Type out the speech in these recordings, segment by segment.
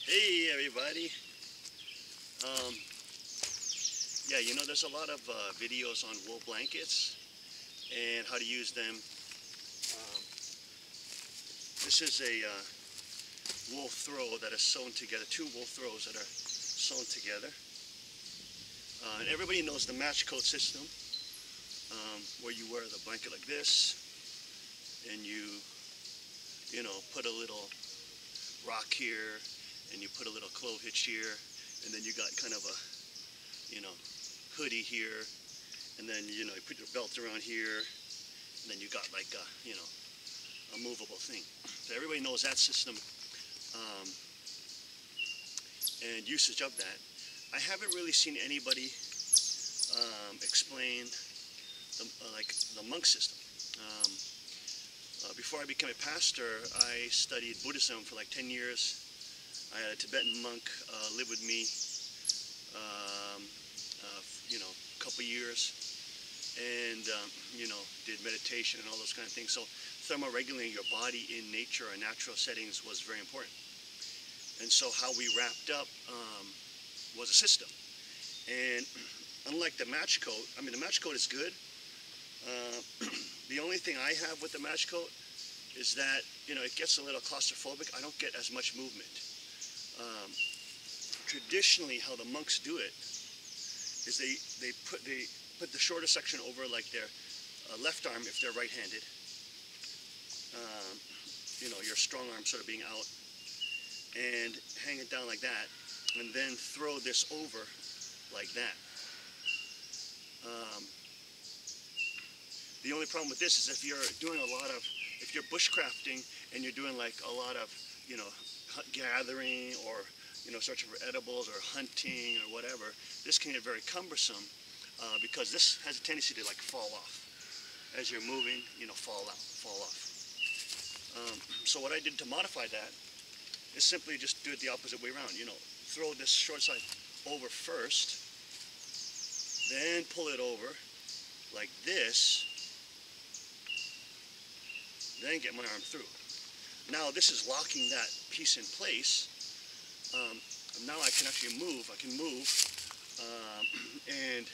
Hey everybody. Um, yeah, you know, there's a lot of videos on wool blankets and how to use them. This is a wool throw that is sewn together, two wool throws that are sewn together. And everybody knows the match coat system, where you wear the blanket like this and you know, put a little rock here and you put a little clove hitch here, and then you got kind of a, you know, hoodie here, and then, you know, you put your belt around here, and then you got like a, you know, a movable thing. So everybody knows that system and usage of that. I haven't really seen anybody explain like the monk system. Before I became a pastor, I studied Buddhism for like 10 years. I had a Tibetan monk live with me, you know, a couple years, and you know, did meditation and all those kind of things. So thermoregulating your body in nature or natural settings was very important. And so how we wrapped up was a system. And unlike the match coat, I mean, the match coat is good. The only thing I have with the match coat is that, you know, it gets a little claustrophobic. I don't get as much movement. Traditionally, how the monks do it is they put the shorter section over like their left arm if they're right-handed. You know, your strong arm sort of being out, and hang it down like that, and then throw this over like that. The only problem with this is if you're doing if you're bushcrafting and you're doing like a lot of, you know, gathering or, you know, searching for edibles or hunting or whatever, this can get very cumbersome because this has a tendency to like fall off as you're moving, you know, fall off. So what I did to modify that is simply just do it the opposite way around. You know, throw this short side over first, then pull it over like this, then get my arm through. Now this is locking that piece in place. Now I can actually move. I can move, and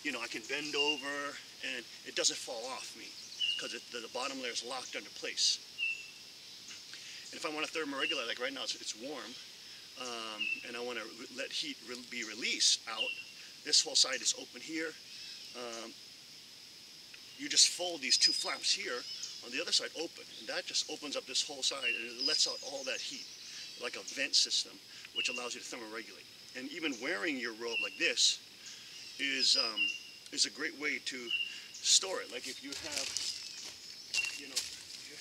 you know, I can bend over, and it doesn't fall off me because the bottom layer is locked under place. And if I want to thermoregulate, like right now it's warm, and I want to let heat be released out, this whole side is open here. You just fold these two flaps here on the other side open, and that just opens up this whole side and it lets out all that heat, like a vent system, which allows you to thermoregulate. And even wearing your robe like this is a great way to store it. Like if you have, you know, you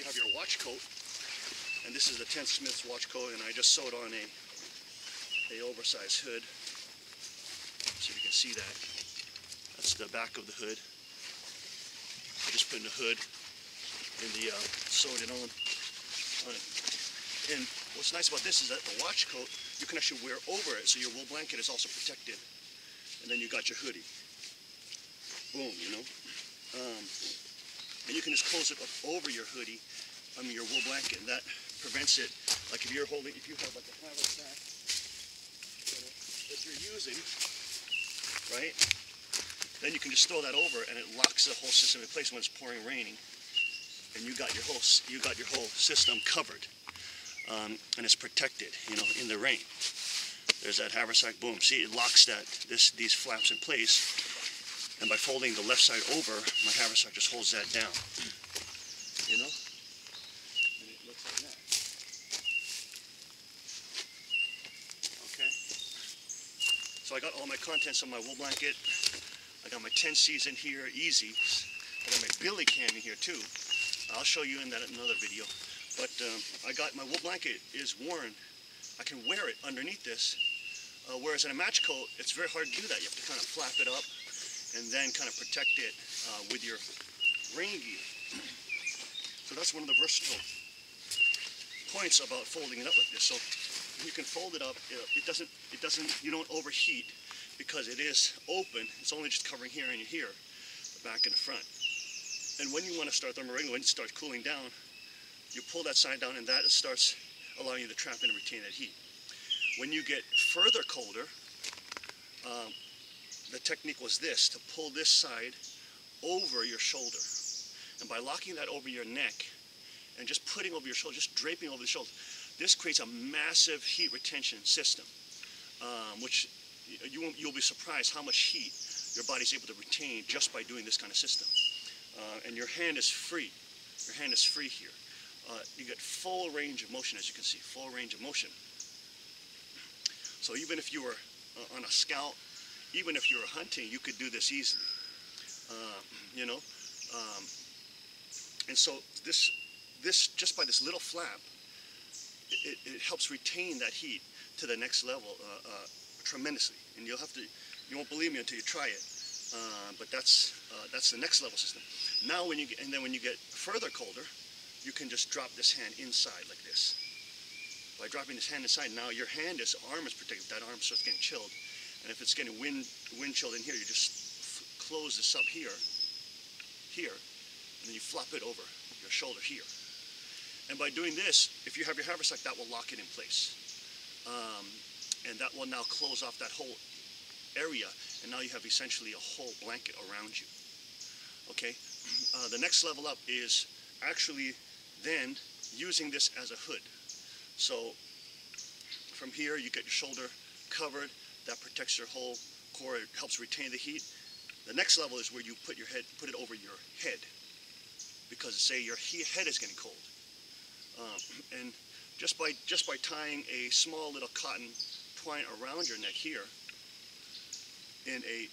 have your watch coat, and this is the 10 Smith's watch coat, and I just sewed on a oversized hood, so you can see that. That's the back of the hood. I just put in the hood and sewed it on it. And what's nice about this is that the watch coat, you can actually wear over it, so your wool blanket is also protected. And then you got your hoodie. Boom, you know. And you can just close it up over your hoodie, your wool blanket, and that prevents it. Like if you have like a haversack that you're using, right? Then you can just throw that over, and it locks the whole system in place when it's pouring, raining, and you got your whole system covered, and it's protected, you know, in the rain. There's that haversack. Boom. See, it locks these flaps in place, and by folding the left side over, my haversack just holds that down. You know, and it looks like that. Okay. So I got all my contents on my wool blanket. I got my 10Cs in here, easy. I got my billy cam in here too. I'll show you in another video. But I got my wool blanket is worn. I can wear it underneath this. Whereas in a match coat, it's very hard to do that. You have to kind of flap it up and then kind of protect it with your rain gear. So that's one of the versatile points about folding it up like this. So you can fold it up. You don't overheat, because it is open. It's only just covering here and here, the back and the front. And when you want to start thermoregulating, when it starts cooling down, you pull that side down, and that starts allowing you to trap in and retain that heat. When you get further colder, the technique was this, to pull this side over your shoulder. And by locking that over your neck and just putting over your shoulder, just draping over the shoulder, this creates a massive heat retention system, which you'll be surprised how much heat your body's able to retain just by doing this kind of system. And your hand is free. Your hand is free here. You get full range of motion, as you can see, full range of motion. So even if you were on a scout, even if you were hunting, you could do this easily. You know, and so this just by this little flap, it helps retain that heat to the next level tremendously. And you won't believe me until you try it. But that's the next level system. Now when you get further colder, you can just drop this hand inside like this. By dropping this hand inside, now your arm is protected. That arm starts getting chilled, and if it's getting wind chilled in here, you just close this up here, and then you flop it over your shoulder here. And by doing this, if you have your haversack, that will lock it in place, and that will now close off that whole area, and now you have essentially a whole blanket around you. Okay, the next level up is actually then using this as a hood. So from here you get your shoulder covered, that protects your whole core, it helps retain the heat. The next level is where you put it over your head, because say your head is getting cold, and just by tying a small little cotton twine around your neck here, in a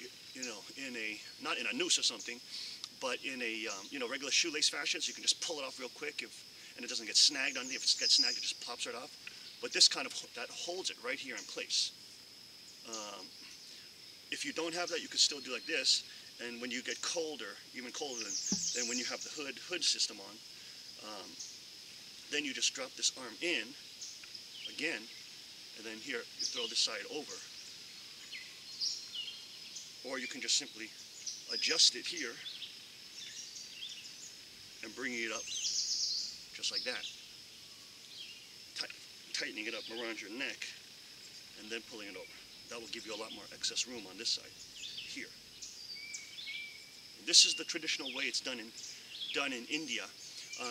not in a noose or something, but in a regular shoelace fashion, so you can just pull it off real quick and it doesn't get snagged on it. If it gets snagged, it just pops right off. But this kind of that holds it right here in place. If you don't have that, you could still do like this, and when you get colder, even colder than when you have the hood system on, then you just drop this arm in again, and then here you throw this side over, or you can just simply adjust it here and bringing it up just like that, tightening it up around your neck and then pulling it over. That will give you a lot more excess room on this side here. This is the traditional way it's done in India.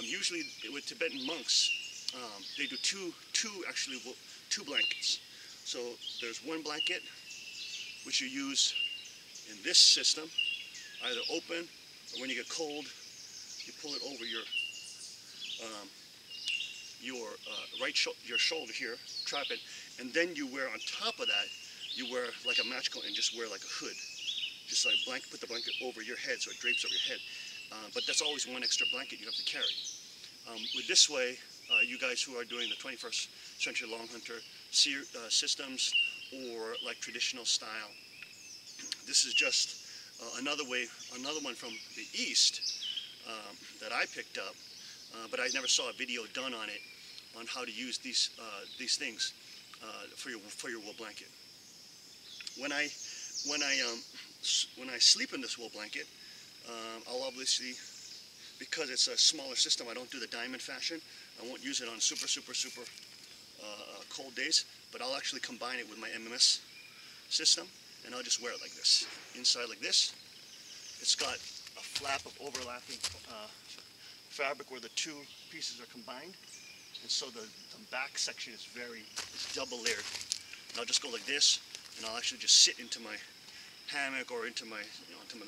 Usually with Tibetan monks, they do two blankets. So there's one blanket which you use in this system, either open, or when you get cold, you pull it over your your shoulder here, trap it, and then you wear on top of that, you wear like a match coat and just wear like a hood, just like put the blanket over your head so it drapes over your head. But that's always one extra blanket you have to carry. With this way, you guys who are doing the 21st century long hunter systems or like traditional style, this is just another one from the East that I picked up, but I never saw a video done on it, on how to use these things for your wool blanket. When I sleep in this wool blanket, I'll obviously, because it's a smaller system, I don't do the diamond fashion. I won't use it on super cold days, but I'll actually combine it with my MMS system, and I'll just wear it like this. Inside like this, it's got a flap of overlapping fabric where the two pieces are combined, and so the back section is double layered. And I'll just go like this, and I'll actually just sit into my hammock or into my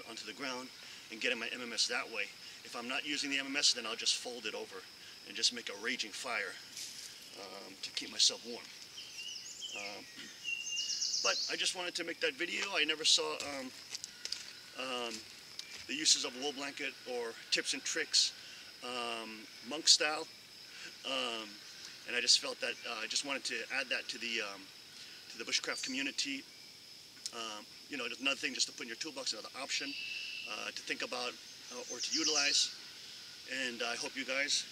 onto the ground and get in my MMS that way. If I'm not using the MMS, then I'll just fold it over and just make a raging fire to keep myself warm. But I just wanted to make that video. I never saw the uses of a wool blanket or tips and tricks, monk style, and I just felt that I just wanted to add that to the bushcraft community. Another thing just to put in your toolbox, another option to think about or to utilize. And I hope you guys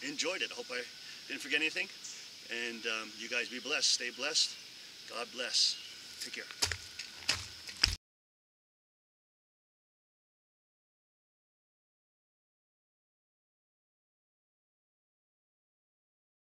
enjoyed it. I hope I didn't forget anything. And you guys be blessed. Stay blessed. God bless. Take care.